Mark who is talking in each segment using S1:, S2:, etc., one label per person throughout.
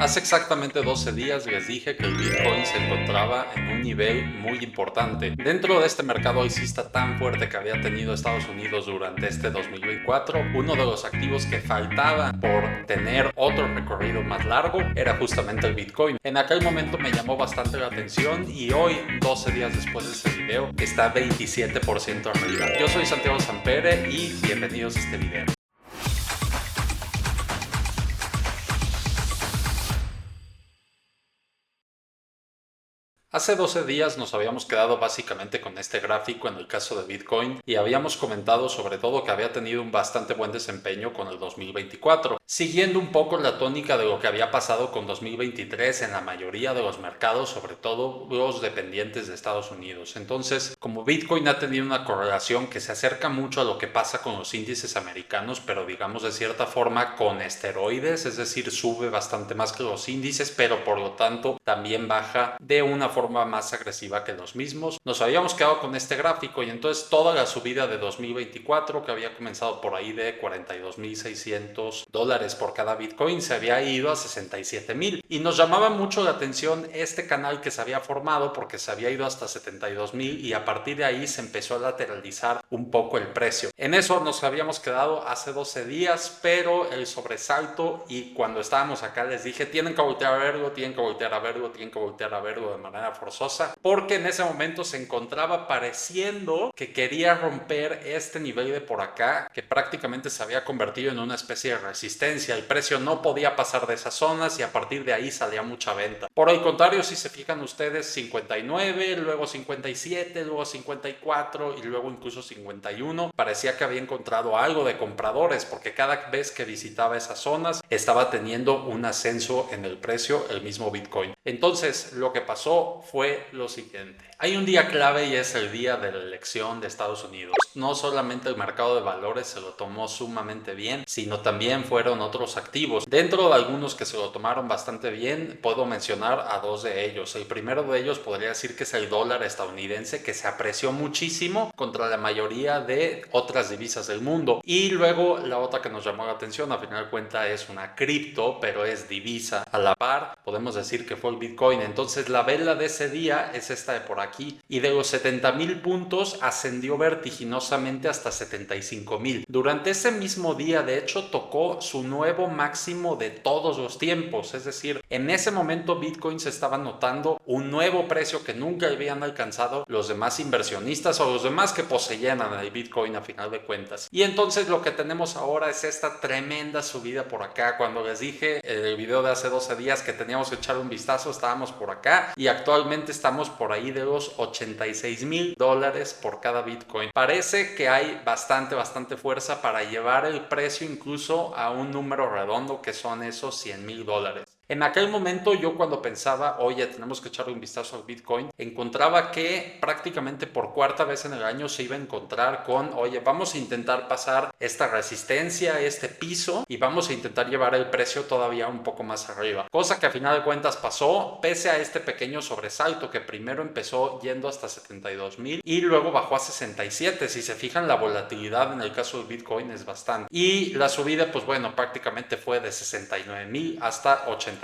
S1: Hace exactamente 12 días les dije que el Bitcoin se encontraba en un nivel muy importante. Dentro de este mercado alcista tan fuerte que había tenido Estados Unidos durante este 2024, uno de los activos que faltaba por tener otro recorrido más largo era justamente el Bitcoin. En aquel momento me llamó bastante la atención y hoy, 12 días después de ese video, está 27% arriba. Yo soy Santiago Sampere y bienvenidos a este video. Hace 12 días nos habíamos quedado básicamente con este gráfico en el caso de Bitcoin y habíamos comentado sobre todo que había tenido un bastante buen desempeño con el 2024, siguiendo un poco la tónica de lo que había pasado con 2023 en la mayoría de los mercados, sobre todo los dependientes de Estados Unidos. Entonces, como Bitcoin ha tenido una correlación que se acerca mucho a lo que pasa con los índices americanos, pero digamos de cierta forma con esteroides, es decir, sube bastante más que los índices, pero por lo tanto también baja de una forma más agresiva que los mismos. Nos habíamos quedado con este gráfico y entonces toda la subida de 2024, que había comenzado por ahí de $42,600 por cada Bitcoin, se había ido a 67,000 y nos llamaba mucho la atención este canal que se había formado porque se había ido hasta 72,000 y a partir de ahí se empezó a lateralizar un poco el precio. En eso nos habíamos quedado hace 12 días, pero el sobresalto, y cuando estábamos acá les dije, tienen que voltear a verlo, tienen que voltear a verlo, tienen que voltear a verlo de manera forzosa, porque en ese momento se encontraba pareciendo que quería romper este nivel de por acá, que prácticamente se había convertido en una especie de resistencia. El precio no podía pasar de esas zonas y a partir de ahí salía mucha venta. Por el contrario, si se fijan ustedes, 59, luego 57, luego 54 y luego incluso 51, parecía que había encontrado algo de compradores, porque cada vez que visitaba esas zonas estaba teniendo un ascenso en el precio el mismo Bitcoin. Entonces, lo que pasó fue lo siguiente. Hay un día clave y es el día de la elección de Estados Unidos. No solamente el mercado de valores se lo tomó sumamente bien, sino también fueron otros activos. Dentro de algunos que se lo tomaron bastante bien, puedo mencionar a dos de ellos. El primero de ellos podría decir que es el dólar estadounidense, que se apreció muchísimo contra la mayoría de otras divisas del mundo. Y luego la otra que nos llamó la atención, a final de cuentas es una cripto, pero es divisa a la par, podemos decir que fue el Bitcoin. Entonces la vela de ese día es esta de por aquí, y de los 70,000 puntos ascendió vertiginosamente hasta 75,000. Durante ese mismo día, de hecho, tocó su nuevo máximo de todos los tiempos, es decir, en ese momento Bitcoin se estaba notando un nuevo precio que nunca habían alcanzado los demás inversionistas o los demás que poseían el Bitcoin a final de cuentas. Y entonces lo que tenemos ahora es esta tremenda subida por acá. Cuando les dije en el video de hace 12 días que teníamos que echar un vistazo, estábamos por acá y actualmente estamos por ahí de los $86,000 por cada Bitcoin. Parece que hay bastante fuerza para llevar el precio incluso a un número redondo, que son esos $100,000. En aquel momento yo, cuando pensaba, oye, tenemos que echarle un vistazo al Bitcoin, encontraba que prácticamente por cuarta vez en el año se iba a encontrar con, oye, vamos a intentar pasar esta resistencia, este piso, y vamos a intentar llevar el precio todavía un poco más arriba. Cosa que a final de cuentas pasó, pese a este pequeño sobresalto que primero empezó yendo hasta 72,000 y luego bajó a 67. Si se fijan, la volatilidad en el caso del Bitcoin es bastante. Y la subida, pues bueno, prácticamente fue de 69,000 hasta 86,000.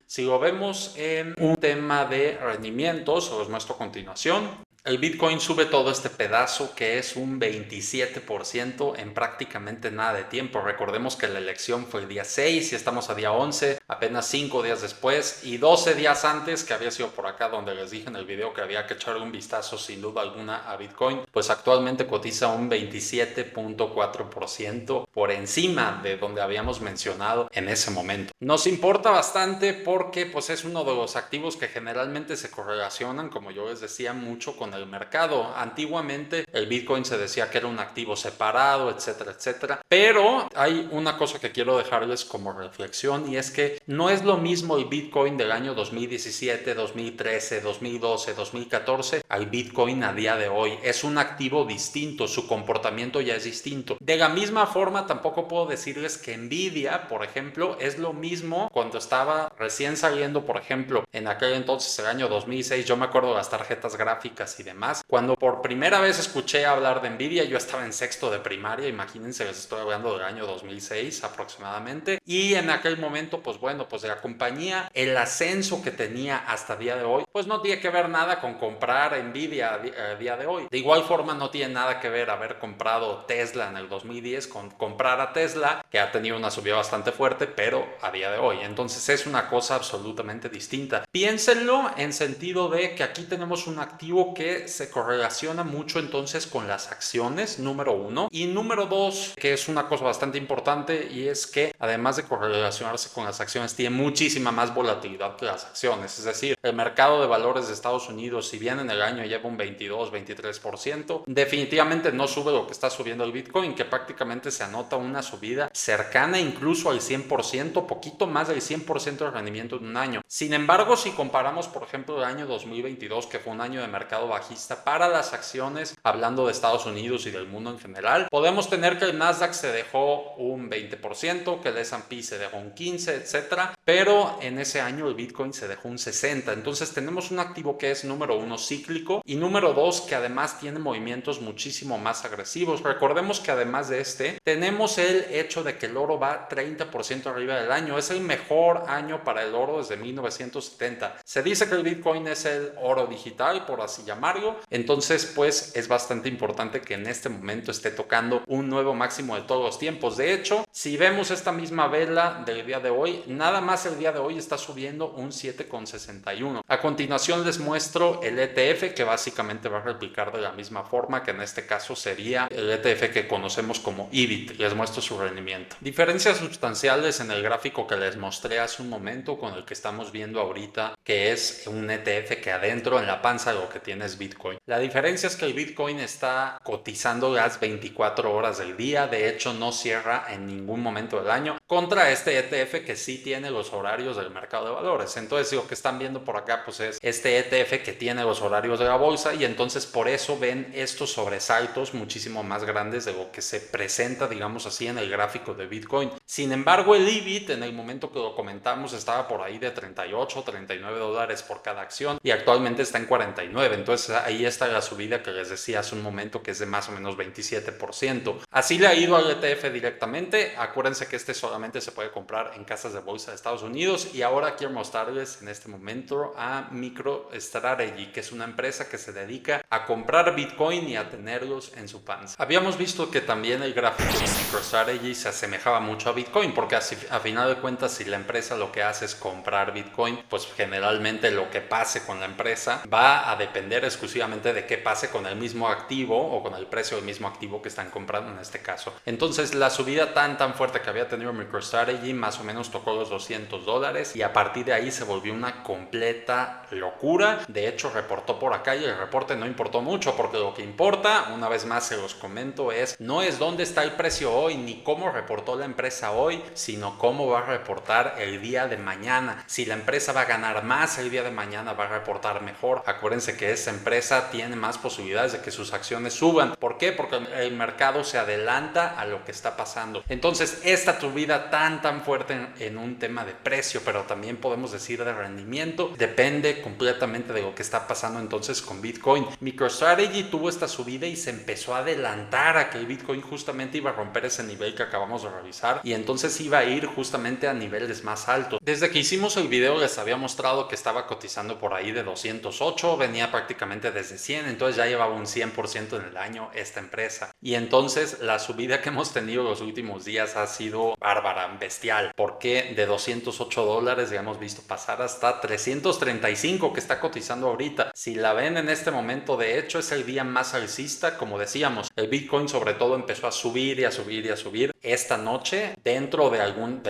S1: Si lo vemos en un tema de rendimientos, os muestro a continuación. El Bitcoin sube todo este pedazo, que es un 27% en prácticamente nada de tiempo. Recordemos que la elección fue el día 6 y estamos a día 11, apenas 5 días después, y 12 días antes, que había sido por acá donde les dije en el video que había que echarle un vistazo sin duda alguna a Bitcoin, pues actualmente cotiza un 27.4% por encima de donde habíamos mencionado en ese momento. Nos importa bastante porque pues es uno de los activos que generalmente se correlacionan, como yo les decía, mucho con el mercado. Antiguamente el Bitcoin se decía que era un activo separado, etcétera, etcétera. Pero hay una cosa que quiero dejarles como reflexión, y es que no es lo mismo el Bitcoin del año 2017, 2013, 2012, 2014 al Bitcoin a día de hoy. Es un activo distinto, su comportamiento ya es distinto. De la misma forma, tampoco puedo decirles que Nvidia, por ejemplo, es lo mismo cuando estaba recién saliendo, por ejemplo, en aquel entonces, el año 2006, yo me acuerdo de las tarjetas gráficas y demás. Cuando por primera vez escuché hablar de Nvidia, yo estaba en sexto de primaria, imagínense, les estoy hablando del año 2006 aproximadamente, y en aquel momento, pues bueno, pues de la compañía, el ascenso que tenía hasta el día de hoy, pues no tiene que ver nada con comprar Nvidia a día de hoy. De igual forma, no tiene nada que ver haber comprado Tesla en el 2010 con comprar a Tesla, que ha tenido una subida bastante fuerte, pero a día de hoy. Entonces es una cosa absolutamente distinta. Piénsenlo en sentido de que aquí tenemos un activo que se correlaciona mucho entonces con las acciones, número uno. Y número dos, que es una cosa bastante importante, y es que además de correlacionarse con las acciones, tiene muchísima más volatilidad que las acciones. Es decir, el mercado de valores de Estados Unidos, si bien en el año lleva un 22-23%, definitivamente no sube lo que está subiendo el Bitcoin, que prácticamente se anota una subida cercana incluso al 100%, poquito más del 100% de rendimiento en un año. Sin embargo, si comparamos, por ejemplo, el año 2022, que fue un año de mercado bajista para las acciones, hablando de Estados Unidos y del mundo en general, podemos tener que el Nasdaq se dejó un 20%, que el S&P se dejó un 15%, etcétera, pero en ese año el Bitcoin se dejó un 60%. Entonces tenemos un activo que es número uno cíclico y número dos que además tiene movimientos muchísimo más agresivos. Recordemos que además de tenemos el hecho de que el oro va 30% arriba del año. Es el mejor año para el oro desde 1970. Se dice que el Bitcoin es el oro digital, por así llamarlo. Entonces, pues es bastante importante que en este momento esté tocando un nuevo máximo de todos los tiempos. De hecho, si vemos esta misma vela del día de hoy, nada más el día de hoy está subiendo un 7,61. A continuación les muestro el ETF, que básicamente va a replicar de la misma forma, que en este caso sería el ETF que conocemos como EBIT. Les muestro su rendimiento. Diferencias sustanciales en el gráfico que les mostré hace un momento con el que estamos viendo ahorita, que es un ETF que adentro en la panza lo que tiene es Bitcoin. La diferencia es que el Bitcoin está cotizando las 24 horas del día, de hecho no cierra en ningún momento del año, contra este ETF que sí tiene los horarios del mercado de valores. Entonces lo que están viendo por acá pues es este ETF que tiene los horarios de la bolsa, y entonces por eso ven estos sobresaltos muchísimo más grandes de lo que se presenta, digamos así, en el gráfico de Bitcoin. Sin embargo, el EBIT en el momento que lo comentamos estaba por ahí de 38, 39 dólares por cada acción y actualmente está en 49. Entonces ahí está la subida que les decía hace un momento, que es de más o menos 27%. Así le ha ido al ETF directamente. Acuérdense que este solamente se puede comprar en casas de bolsa de Estados Unidos, y ahora quiero mostrarles en este momento a MicroStrategy, que es una empresa que se dedica a comprar Bitcoin y a tenerlos en su panza. Habíamos visto que también el gráfico de MicroStrategy se asemejaba mucho a Bitcoin, porque así, a final de cuentas, si la empresa lo que hace es comprar Bitcoin, pues generalmente lo que pase con la empresa va a depender exclusivamente de qué pase con el mismo activo o con el precio del mismo activo que están comprando en este caso. Entonces la subida tan fuerte que había tenido MicroStrategy más o menos tocó los 200 dólares y a partir de ahí se volvió una completa locura. De hecho reportó por acá y el reporte no importó mucho, porque lo que importa, una vez más se los comento, no es dónde está el precio hoy ni cómo reportó la empresa hoy, sino cómo va a reportar el día de mañana. Si la empresa va a ganar más el día de mañana, va a reportar mejor. Acuérdense que esa empresa tiene más posibilidades de que sus acciones suban. ¿Por qué? Porque el mercado se adelanta a lo que está pasando. Entonces esta subida tan fuerte en un tema de precio, pero también podemos decir de rendimiento, depende completamente de lo que está pasando entonces con Bitcoin. MicroStrategy tuvo esta subida y se empezó a adelantar a que el Bitcoin justamente iba a romper ese nivel que acabamos de revisar, y entonces iba a ir justamente a niveles más altos. Desde que hicimos el video les había mostrado que estaba cotizando por ahí de 208, venía prácticamente desde 100, entonces ya llevaba un 100% en el año esta empresa, y entonces la subida que hemos tenido los últimos días ha sido bárbara, bestial, porque de 208 dólares ya hemos visto pasar hasta 335 que está cotizando ahorita. Si la ven en este momento, de hecho es el día más alcista. Como decíamos, el Bitcoin sobre todo empezó a subir y a subir y a subir esta noche, dentro de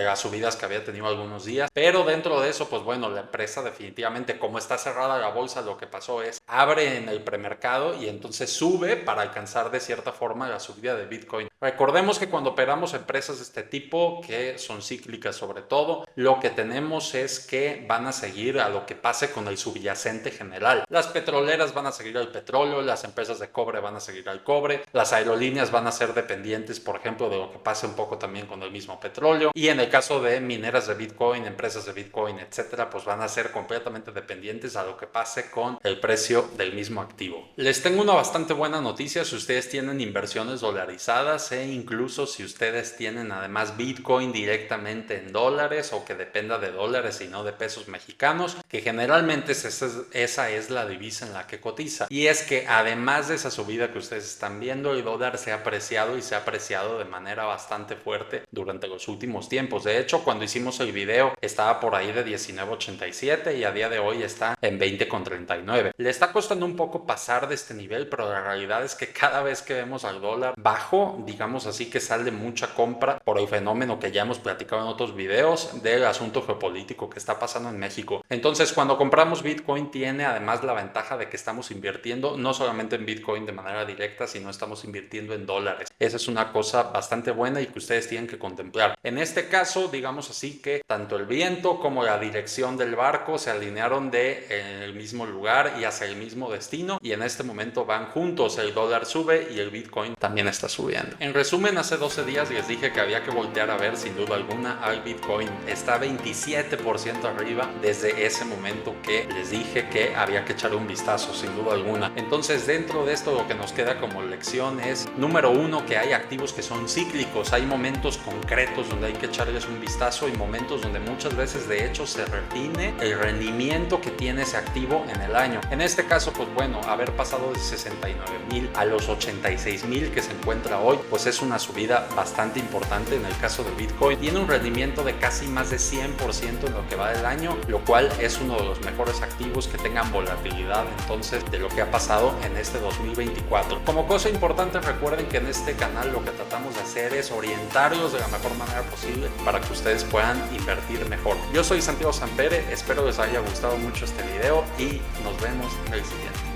S1: las subidas que había tenido algunos días, pero dentro de eso, pues bueno, la empresa definitivamente, como está cerrada la bolsa, lo que pasó es abre en el premercado y entonces sube para alcanzar de cierta forma la subida de Bitcoin. Recordemos que cuando operamos empresas de este tipo, que son cíclicas sobre todo, lo que tenemos es que van a seguir a lo que pase con el subyacente general. Las petroleras van a seguir al petróleo, las empresas de cobre van a seguir al cobre, las aerolíneas van a ser dependientes, por ejemplo, de lo que pase un poco también con el mismo petróleo, y en el caso de mineras de Bitcoin, empresas de Bitcoin, etcétera, pues van a ser completamente dependientes a lo que pase con el precio del mismo activo. Les tengo una bastante buena noticia si ustedes tienen inversiones dolarizadas, e incluso si ustedes tienen además Bitcoin directamente en dólares o que dependa de dólares y no de pesos mexicanos, que generalmente esa es la divisa en la que cotiza. Y es que además de esa subida que ustedes están viendo, el dólar se ha apreciado y se ha apreciado de manera bastante fuerte durante los últimos tiempos. De hecho, cuando hicimos el video estaba por ahí de 19.87 y a día de hoy está en 20.39. Le está costando un poco pasar de este nivel, pero la realidad es que cada vez que vemos al dólar bajo, digamos así, que sale mucha compra por el fenómeno que ya hemos platicado en otros videos del asunto geopolítico que está pasando en México. Entonces, cuando compramos Bitcoin tiene además la ventaja de que estamos invirtiendo no solamente en Bitcoin de manera directa, sino estamos invirtiendo en dólares. Esa es una cosa bastante buena y que ustedes tienen que contemplar. En este caso, digamos así que tanto el viento como la dirección del barco se alinearon en el mismo lugar y hacia el mismo destino, y en este momento van juntos. El dólar sube y el Bitcoin también está subiendo. En resumen, hace 12 días les dije que había que voltear a ver sin duda alguna al Bitcoin. Está 27% arriba desde ese momento que les dije que había que echar un vistazo sin duda alguna. Entonces, dentro de esto lo que nos queda como lección es, número uno, que hay activos que son cíclicos. Hay momentos concretos donde hay que echarles un vistazo y momentos donde muchas veces de hecho se retiene el rendimiento que tiene ese activo en el año. En este caso, pues bueno, haber pasado de 69,000 a los 86,000 que se encuentra hoy, pues es una subida bastante importante. En el caso de Bitcoin tiene un rendimiento de casi más de 100% en lo que va del año, lo cual es uno de los mejores activos que tengan volatilidad entonces de lo que ha pasado en este 2024. Como cosa importante, recuerden que en este canal lo que tratamos de hacer es orientarlos de la mejor manera posible para que ustedes puedan invertir mejor. Yo soy Santiago Sampere, espero les haya gustado mucho este video y nos vemos en el siguiente.